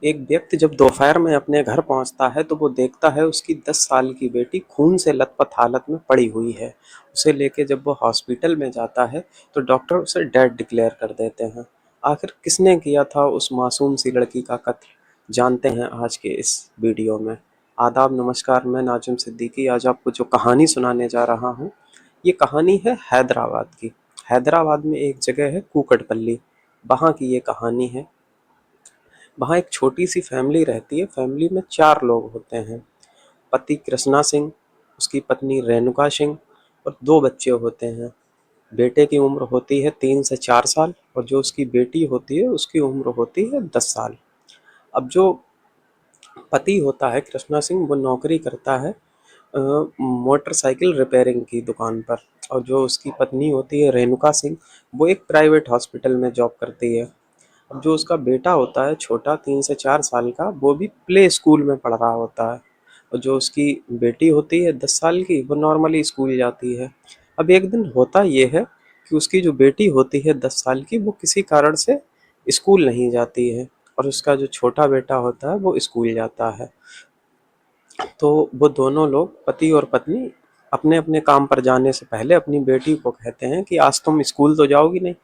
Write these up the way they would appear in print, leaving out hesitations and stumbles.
एक व्यक्ति जब दोपहर में अपने घर पहुंचता है तो वो देखता है उसकी 10 साल की बेटी खून से लथपथ हालत में पड़ी हुई है। उसे लेके जब वो हॉस्पिटल में जाता है तो डॉक्टर उसे डेड डिक्लेयर कर देते हैं। आखिर किसने किया था उस मासूम सी लड़की का कत्ल, जानते हैं आज के इस वीडियो में। आदाब, नमस्कार, मैं नाजिम सिद्दीकी आज आपको जो कहानी सुनाने जा रहा हूँ, ये कहानी है हैदराबाद की। हैदराबाद में एक जगह है कूकटपल्ली, वहाँ की ये कहानी है। वहाँ एक छोटी सी फैमिली रहती है। फैमिली में 4 लोग होते हैं। पति कृष्णा सिंह, उसकी पत्नी रेणुका सिंह और 2 बच्चे होते हैं। बेटे की उम्र होती है 3 से 4 साल और जो उसकी बेटी होती है उसकी उम्र होती है 10 साल। अब जो पति होता है कृष्णा सिंह, वो नौकरी करता है मोटरसाइकिल रिपेयरिंग की दुकान पर। और जो उसकी पत्नी होती है रेणुका सिंह, वो एक प्राइवेट हॉस्पिटल में जॉब करती है। अब जो उसका बेटा होता है छोटा 3 से 4 साल का, वो भी प्ले स्कूल में पढ़ रहा होता है। और जो उसकी बेटी होती है 10 साल की, वो नॉर्मली स्कूल जाती है। अब एक दिन होता ये है कि उसकी जो बेटी होती है 10 साल की, वो किसी कारण से स्कूल नहीं जाती है और उसका जो छोटा बेटा होता है वो स्कूल जाता है। तो वो दोनों लोग पति और पत्नी अपने अपने काम पर जाने से पहले अपनी बेटी को कहते हैं कि आज तुम स्कूल तो जाओगी नहीं,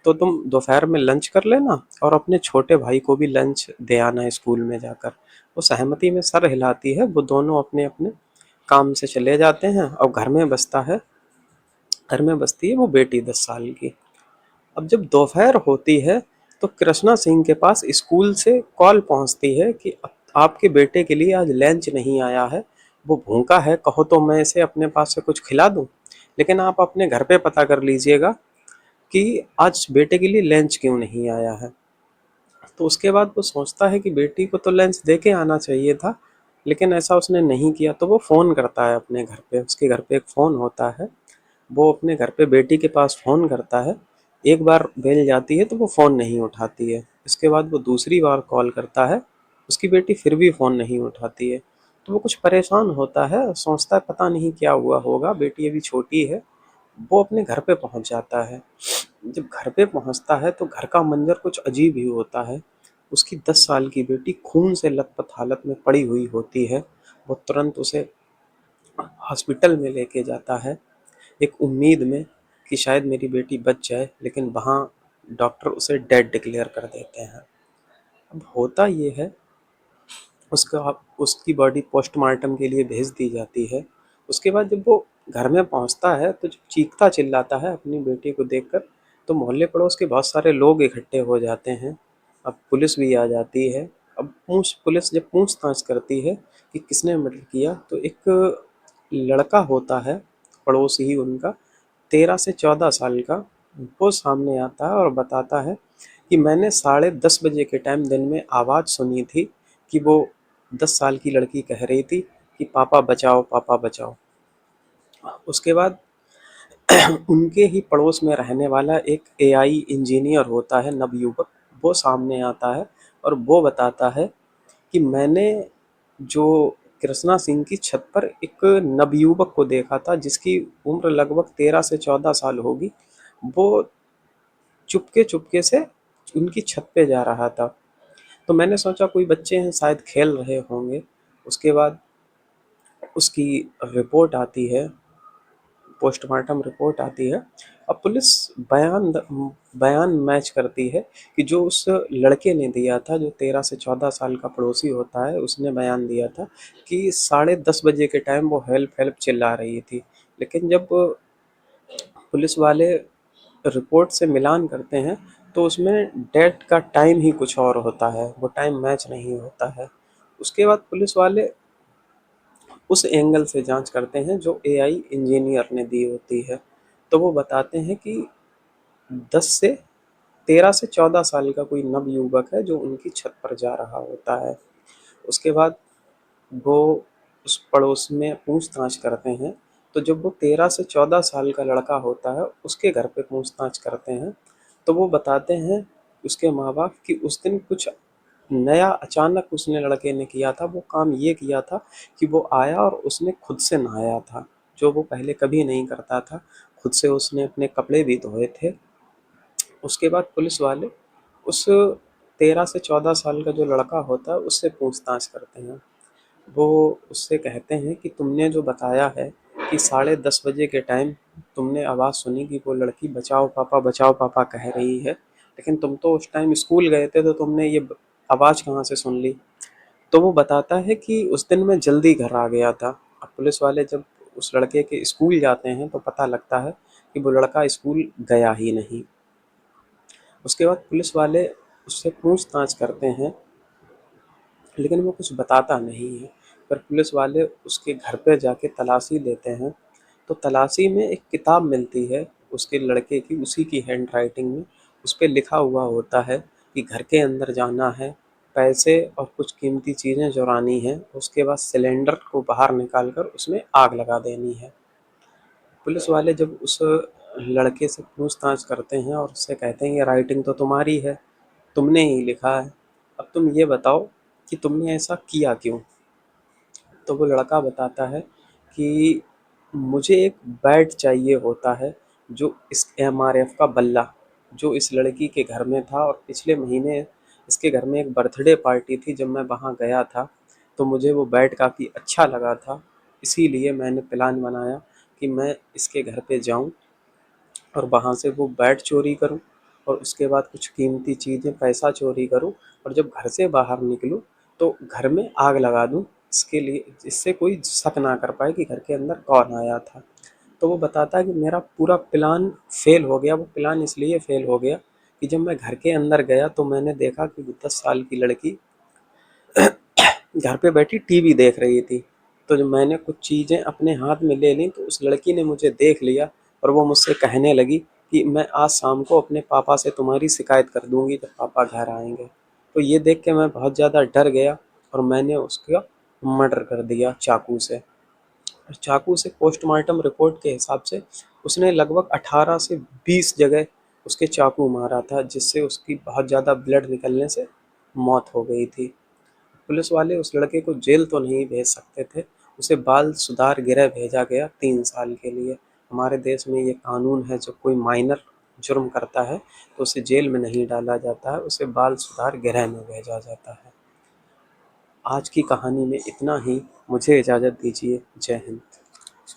तो तुम दोपहर में लंच कर लेना और अपने छोटे भाई को भी लंच दे आना स्कूल में जाकर। वो सहमति में सर हिलाती है। वो दोनों अपने अपने काम से चले जाते हैं और घर में बसती है वो बेटी 10 साल की। अब जब दोपहर होती है तो कृष्णा सिंह के पास स्कूल से कॉल पहुंचती है कि आपके बेटे के लिए आज लंच नहीं आया है, वो भूखा है, कहो तो मैं इसे अपने पास से कुछ खिला दूं, लेकिन आप अपने घर पे पता कर लीजिएगा कि आज बेटे के लिए लंच क्यों नहीं आया है। तो उसके बाद वो सोचता है कि बेटी को तो लंच दे के आना चाहिए था, लेकिन ऐसा उसने नहीं किया। तो वो फ़ोन करता है अपने घर पे। उसके घर पे एक फ़ोन होता है। वो अपने घर पे बेटी के पास फ़ोन करता है। एक बार बेल जाती है तो वो फ़ोन नहीं उठाती है। इसके बाद वो दूसरी बार कॉल करता है, उसकी बेटी फिर भी फ़ोन नहीं उठाती है। तो वो कुछ परेशान होता है, सोचता है पता नहीं क्या हुआ होगा, बेटी अभी छोटी है। वो अपने घर पे पहुंच जाता है। जब घर पे पहुंचता है तो घर का मंजर कुछ अजीब ही होता है। उसकी 10 साल की बेटी खून से लथपथ हालत में पड़ी हुई होती है। वो तुरंत उसे हॉस्पिटल में लेके जाता है, एक उम्मीद में कि शायद मेरी बेटी बच जाए, लेकिन वहाँ डॉक्टर उसे डेड डिक्लेयर कर देते हैं। अब होता ये है, उसकी बॉडी पोस्टमार्टम के लिए भेज दी जाती है। उसके बाद जब वो घर में पहुंचता है तो जब चीखता चिल्लाता है अपनी बेटी को देखकर, तो मोहल्ले पड़ोस के बहुत सारे लोग इकट्ठे हो जाते हैं। अब पुलिस भी आ जाती है। अब पुलिस जब पूछताछ करती है कि किसने मर्डर किया, तो एक लड़का होता है पड़ोस ही उनका, 13 से 14 साल का, वो सामने आता है और बताता है कि मैंने 10:30 बजे के टाइम दिन में आवाज़ सुनी थी कि वो 10 साल की लड़की कह रही थी कि पापा बचाओ, पापा बचाओ। उसके बाद उनके ही पड़ोस में रहने वाला एक एआई इंजीनियर होता है, नवयुवक, वो सामने आता है और वो बताता है कि मैंने जो कृष्णा सिंह की छत पर एक नवयुवक को देखा था जिसकी उम्र लगभग 13 से 14 साल होगी। वो चुपके चुपके से उनकी छत पे जा रहा था। तो मैंने सोचा कोई बच्चे हैं शायद खेल रहे होंगे। उसके बाद उसकी रिपोर्ट आती है, पोस्टमार्टम रिपोर्ट आती है। अब पुलिस बयान मैच करती है कि जो उस लड़के ने दिया था, जो 13 से 14 साल का पड़ोसी होता है, उसने बयान दिया था कि 10:30 बजे के टाइम वो हेल्प हेल्प चिल्ला रही थी। लेकिन जब पुलिस वाले रिपोर्ट से मिलान करते हैं तो उसमें डेट का टाइम ही कुछ और होता है, वो टाइम मैच नहीं होता है। उसके बाद पुलिस वाले उस एंगल से जांच करते हैं जो एआई इंजीनियर ने दी होती है। तो वो बताते हैं कि 10 से 13 से 14 साल का कोई नवयुवक है जो उनकी छत पर जा रहा होता है। उसके बाद वो उस पड़ोस में पूछताछ करते हैं। तो जब वो 13 से 14 साल का लड़का होता है उसके घर पे पूछताछ करते हैं, तो वो बताते हैं उसके माँ बाप कि उस दिन कुछ नया अचानक उसने लड़के ने किया था। वो काम ये किया था कि वो आया और उसने खुद से नहाया था, जो वो पहले कभी नहीं करता था। खुद से उसने अपने कपड़े भी धोए थे। उसके बाद पुलिस वाले उस 13 से 14 साल का जो लड़का होता है उससे पूछताछ करते हैं। वो उससे कहते हैं कि तुमने जो बताया है कि 10:30 बजे के टाइम तुमने आवाज़ सुनी कि वो लड़की बचाओ पापा कह रही है, लेकिन तुम तो उस टाइम स्कूल गए थे तो तुमने ये आवाज़ कहाँ से सुन ली? तो वो बताता है कि उस दिन मैं जल्दी घर आ गया था। अब पुलिस वाले जब उस लड़के के स्कूल जाते हैं तो पता लगता है कि वो लड़का स्कूल गया ही नहीं। उसके बाद पुलिस वाले उससे पूछताछ करते हैं, लेकिन वो कुछ बताता नहीं है। पर पुलिस वाले उसके घर पे जाके तलाशी लेते हैं, तो तलाशी में एक किताब मिलती है उसके लड़के की, उसी की हैंड राइटिंग में। उस पे लिखा हुआ होता है कि घर के अंदर जाना है, पैसे और कुछ कीमती चीज़ें चुरानी हैं, उसके बाद सिलेंडर को बाहर निकाल कर उसमें आग लगा देनी है। पुलिस वाले जब उस लड़के से पूछताछ करते हैं और उससे कहते हैं ये राइटिंग तो तुम्हारी है, तुमने ही लिखा है, अब तुम ये बताओ कि तुमने ऐसा किया क्यों? तो वो लड़का बताता है कि मुझे एक बैट चाहिए होता है, जो इस एमआरएफ का बल्ला, जो इस लड़की के घर में था, और पिछले महीने इसके घर में एक बर्थडे पार्टी थी। जब मैं वहाँ गया था तो मुझे वो बैट काफ़ी अच्छा लगा था, इसीलिए मैंने प्लान बनाया कि मैं इसके घर पे जाऊँ और वहाँ से वो बैट चोरी करूँ, और उसके बाद कुछ कीमती चीज़ें, पैसा चोरी करूँ, और जब घर से बाहर निकलूँ तो घर में आग लगा दूँ, इसके लिए जिससे कोई शक ना कर पाए कि घर के अंदर कौन आया था। तो वो बताता है कि मेरा पूरा प्लान फेल हो गया। वो प्लान इसलिए फेल हो गया कि जब मैं घर के अंदर गया तो मैंने देखा कि 10 साल की लड़की घर पे बैठी टीवी देख रही थी। तो जब मैंने कुछ चीज़ें अपने हाथ में ले ली तो उस लड़की ने मुझे देख लिया, और वो मुझसे कहने लगी कि मैं आज शाम को अपने पापा से तुम्हारी शिकायत कर दूंगी जब पापा घर आएंगे। तो ये देख के मैं बहुत ज़्यादा डर गया और मैंने उसका मर्डर कर दिया चाकू से। और चाकू से पोस्टमार्टम रिपोर्ट के हिसाब से उसने लगभग 18 से 20 जगह उसके चाकू मारा था, जिससे उसकी बहुत ज़्यादा ब्लड निकलने से मौत हो गई थी। पुलिस वाले उस लड़के को जेल तो नहीं भेज सकते थे, उसे बाल सुधार गृह भेजा गया 3 साल के लिए। हमारे देश में ये कानून है, जब कोई माइनर जुर्म करता है तो उसे जेल में नहीं डाला जाता है, उसे बाल सुधार गृह में भेजा जाता है। आज की कहानी में इतना ही, मुझे इजाज़त दीजिए। जय हिंद।